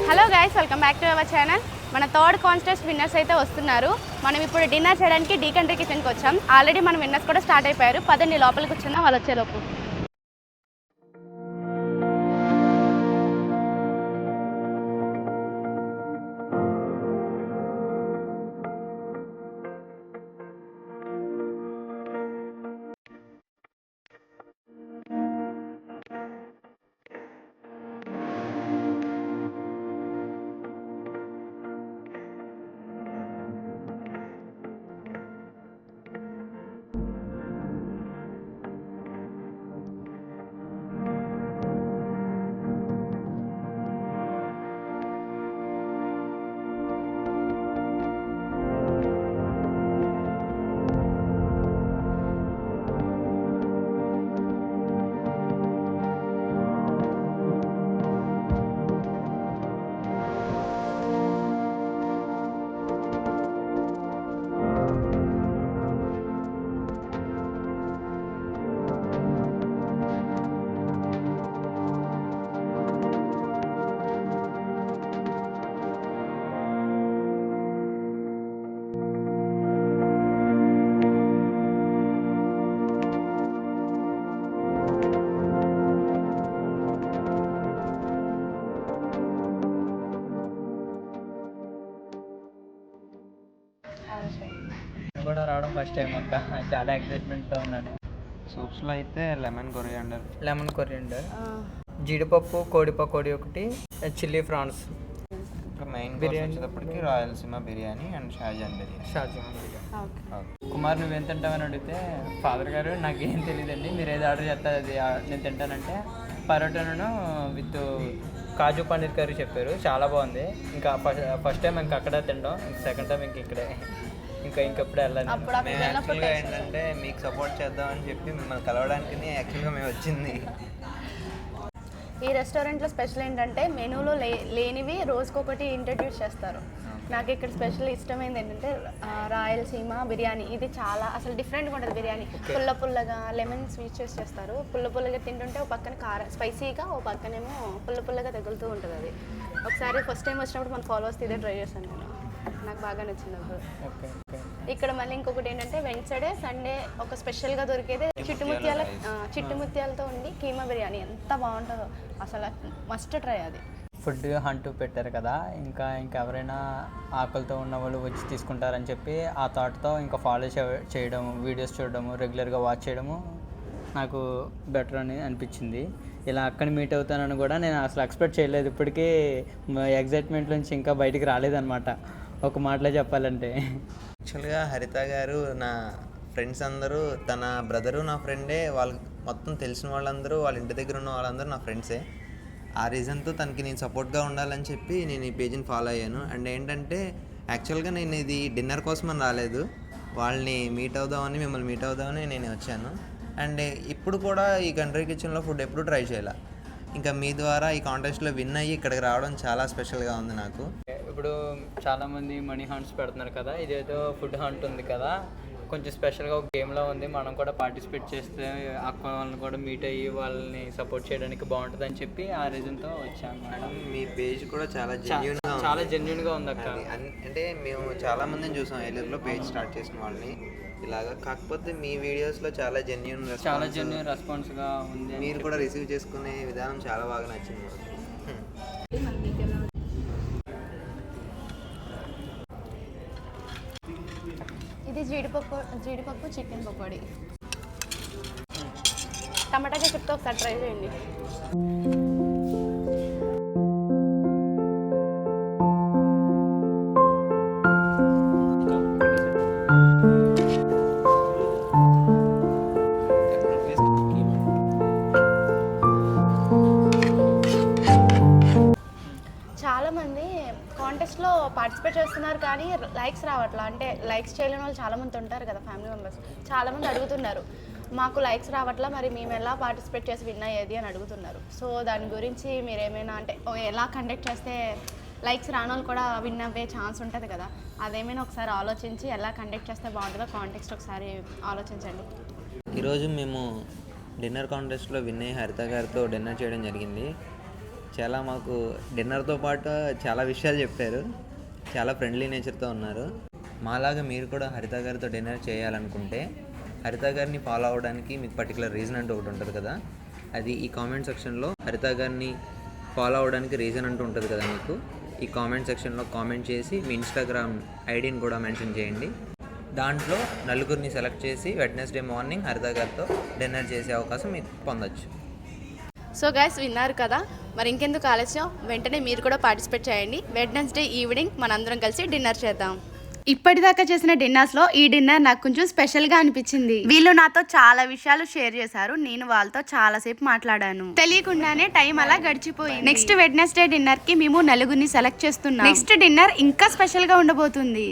Hello guys, welcome back to our channel. మన third contest winners అయితే వస్తున్నారు. మనం ఇప్పుడు డిన్నర్ చేయడానికి డీ కంట్రీ కిచెన్కి వచ్చాం. ఆల్రెడీ మన విన్నర్స్ కూడా స్టార్ట్ అయిపోయారు. పదండి లోపలికి వచ్చిందా వాళ్ళు వచ్చేలోపు. కూడా రావడం ఫస్ట్ టైం అక్క, చాలా ఎక్సైట్మెంట్తో ఉన్నాను. సూప్స్లో అయితే లెమన్ కొరియాండర్, జీడిపప్పు, కోడి పకోడీ ఒకటి, చిల్లీ ఫ్రాన్స్, ఇంకా మెయిన్ బిర్యానీ వచ్చేటప్పటికి రాయలసీమ బిర్యానీ అండ్ షాజహాన్ బిర్యానీ. కుమార్ నువ్వేం తింటావని అడిగితే ఫాదర్ గారు నాకేం తెలియదండి, మీరు ఏది ఆర్డర్ చేస్తారు అది నేను తింటానంటే పరోటాను విత్ కాజు పన్నీర్ కర్రీ చెప్పారు. చాలా బాగుంది. ఇంకా ఫస్ట్ టైం ఇంకా అక్కడే తినడం, ఇంకా సెకండ్ టైం ఇక్కడే ఇంకెప్పుడు వెళ్ళాలి. మేము యాక్చువల్గా ఏంటంటే మీకు సపోర్ట్ చేద్దామని చెప్పి మిమ్మల్ని కలవడానికి యాక్చువల్గా మేము వచ్చింది. ఈ రెస్టారెంట్లో స్పెషల్ ఏంటంటే మెనూలో లేనివి రోజుకొకటి ఇంట్రడ్యూస్ చేస్తారు. నాకు ఇక్కడ స్పెషల్ ఇష్టమైంది ఏంటంటే రాయలసీమ బిర్యానీ. ఇది చాలా అసలు డిఫరెంట్గా ఉంటుంది. బిర్యానీ పుల్లగా లెమన్ స్వీట్ చేస్తారు. పుల్లగా తింటుంటే ఒక పక్కన కారం స్పైసీగా, ఒక పక్కనేమో పుల్లగా తగులుతూ ఉంటుంది. అది ఒకసారి ఫస్ట్ టైం వచ్చినప్పుడు మన ఫాలోవర్స్ ఇదే ట్రై చేశాను నేను. నాకు బాగా నచ్చింది అప్పుడు. ఇక్కడ మళ్ళీ ఇంకొకటి ఏంటంటే వెన్స్డే సండే ఒక స్పెషల్గా దొరికేది చిట్టుముత్యాలతో ఉండి కీమా బిర్యానీ. ఎంత బాగుంటుందో అసలు, మస్ట్ ట్రై అది. ఫుడ్ హంట్ పెట్టారు కదా, ఇంకా ఎవరైనా ఆకలితో ఉన్న వాళ్ళు వచ్చి తీసుకుంటారని చెప్పి ఆ థాట్తో ఇంకా ఫాలో చేయడం, వీడియోస్ చూడడము, రెగ్యులర్గా వాచ్ చేయడము నాకు బెటర్ అని అనిపించింది. ఇలా అక్కడ మీట్ అవుతానని కూడా నేను అసలు ఎక్స్పెక్ట్ చేయలేదు. ఇప్పటికీ ఎగ్జైట్మెంట్ నుంచి ఇంకా బయటికి రాలేదన్నమాట, ఒక మాటలో చెప్పాలంటే. యాక్చువల్గా హరిత గారు నా ఫ్రెండ్స్ అందరూ, తన బ్రదరు నా ఫ్రెండే, వాళ్ళు మొత్తం తెలిసిన వాళ్ళందరూ, వాళ్ళ ఇంటి దగ్గర ఉన్న వాళ్ళందరూ నా ఫ్రెండ్సే. ఆ రీజన్తో తనకి నేను సపోర్ట్గా ఉండాలని చెప్పి నేను ఈ పేజీని ఫాలో అయ్యాను. అండ్ ఏంటంటే యాక్చువల్గా నేను ఇది డిన్నర్ కోసం అని రాలేదు, వాళ్ళని మీట్ అవుదామని, మిమ్మల్ని మీట్ అవుదామని నేను వచ్చాను. అండ్ ఇప్పుడు కూడా ఈ కంట్రీ కిచెన్లో ఫుడ్ ఎప్పుడు ట్రై చేయాలి. ఇంకా మీ ద్వారా ఈ కాంటెస్ట్లో విన్ అయ్యి ఇక్కడికి రావడం చాలా స్పెషల్గా ఉంది నాకు. ఇప్పుడు చాలామంది మనీ హంట్స్ పెడుతున్నారు కదా, ఇదేదో ఫుడ్ హంట్ ఉంది కదా, కొంచెం స్పెషల్గా ఒక గేమ్లో ఉంది. మనం కూడా పార్టిసిపేట్ చేస్తే అక్క వాళ్ళని కూడా మీట్ అయ్యి వాళ్ళని సపోర్ట్ చేయడానికి బాగుంటుంది అని చెప్పి ఆ రీజన్తో వచ్చాను మేడం. మీ పేజ్ కూడా చాలా జెన్యూన్గా ఉంది అక్క. అంటే మేము చాలామందిని చూసాం ఏలూరులో పేజ్ స్టార్ట్ చేసిన వాళ్ళని ఇలాగా. కాకపోతే మీ వీడియోస్లో చాలా జెన్యూన్ రెస్పాన్స్గా ఉంది. మీరు కూడా రిసీవ్ చేసుకునే విధానం చాలా బాగా నచ్చింది మాకు. ఇది జీడిపప్పు చికెన్ పకోడీ. టమాటా కెచప్తో ఒకసారి ట్రై చేయండి. చాలామంది కాంటెస్ట్లో పార్టిసిపేట్ చేస్తున్నారు కానీ లైక్స్ రావట్లా. అంటే లైక్స్ చేయలేని వాళ్ళు చాలామంది ఉంటారు కదా, ఫ్యామిలీ మెంబర్స్. చాలామంది అడుగుతున్నారు, మాకు లైక్స్ రావట్లా, మరి మేము ఎలా పార్టిసిపేట్ చేసి విన్ అయ్యేది అని అడుగుతున్నారు. సో దాని గురించి మీరు ఏమైనా అంటే ఎలా కండక్ట్ చేస్తే లైక్స్ రానోళ్ళు కూడా విన్ అవ్వే ఛాన్స్ ఉంటుంది కదా, అదేమైనా ఒకసారి ఆలోచించి ఎలా కండక్ట్ చేస్తే బాగుంటుందో కాంటెక్స్ట్ ఒకసారి ఆలోచించండి. ఈరోజు మేము డిన్నర్ కాంటెస్ట్లో విన్ అయ్యి హరిత గారితో డిన్నర్ చేయడం జరిగింది. చాలా మాకు డిన్నర్తో పాటు చాలా విషయాలు చెప్పారు. చాలా ఫ్రెండ్లీ నేచర్తో ఉన్నారు. మాలాగా మీరు కూడా హరిత గారితో డిన్నర్ చేయాలనుకుంటే హరిత గారిని ఫాలో అవ్వడానికి మీకు పర్టికులర్ రీజన్ అంటూ ఒకటి ఉంటుంది కదా, అది ఈ కామెంట్ సెక్షన్లో హరిత గారిని ఫాలో అవ్వడానికి రీజన్ అంటూ ఉంటుంది కదా మీకు, ఈ కామెంట్ సెక్షన్లో కామెంట్ చేసి మీ ఇన్స్టాగ్రామ్ ఐడిని కూడా మెన్షన్ చేయండి. దాంట్లో నలుగురిని సెలెక్ట్ చేసి వెడ్నెస్డే మార్నింగ్ హరిత గారితో డిన్నర్ చేసే అవకాశం మీరు పొందొచ్చు. సో గైస్ విన్నారు కదా, మరి ఇంకెందుకు ఆలస్యం, వెంటనే మీరు కూడా పార్టిసిపేట్ చేయండి. వెడ్నెస్డే ఈవినింగ్ మనందరం కలిసి డిన్నర్ చేద్దాం. ఇప్పటిదాకా చేసిన డిన్నర్స్లో ఈ డిన్నర్ నాకు కొంచెం స్పెషల్గా అనిపించింది. వీళ్ళు నాతో చాలా విషయాలు షేర్ చేశారు, నేను వాళ్ళతో చాలాసేపు మాట్లాడాను. తెలియకుండానే టైం అలా గడిచిపోయింది. నెక్స్ట్ వెడ్నెస్డే డిన్నర్కి మేము నలుగురిని సెలెక్ట్ చేస్తున్నాం. నెక్స్ట్ డిన్నర్ ఇంకా స్పెషల్గా ఉండబోతుంది.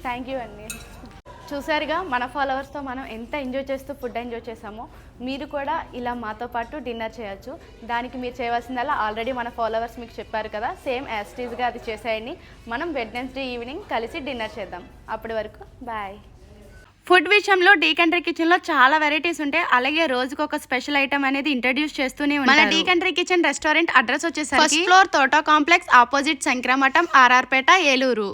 థ్యాంక్ యూ అండి. చూసారుగా మన ఫాలోవర్స్తో మనం ఎంత ఎంజాయ్ చేస్తూ ఫుడ్ ఎంజాయ్ చేసామో, మీరు కూడా ఇలా మాతో పాటు డిన్నర్ చేయొచ్చు. దానికి మీరు చేయవలసిందల్లా ఆల్రెడీ మన ఫాలోవర్స్ మీకు చెప్పారు కదా, సేమ్ యాస్టీజ్గా అది చేసేయండి. మనం వెడ్నెస్డే ఈవినింగ్ కలిసి డిన్నర్ చేద్దాం. అప్పటి వరకు బాయ్. ఫుడ్ విషయంలో డీ కంట్రీ కిచెన్ లో చాలా వెరైటీస్ ఉంటాయి. అలాగే రోజుకు ఒక స్పెషల్ ఐటమ్ అనేది ఇంట్రడ్యూస్ చేస్తూనే ఉంటారు. మన the country kitchen restaurant address వచ్చేసరికి first floor Thota complex, opposite Shankaramatham, RR Peta, Eluru.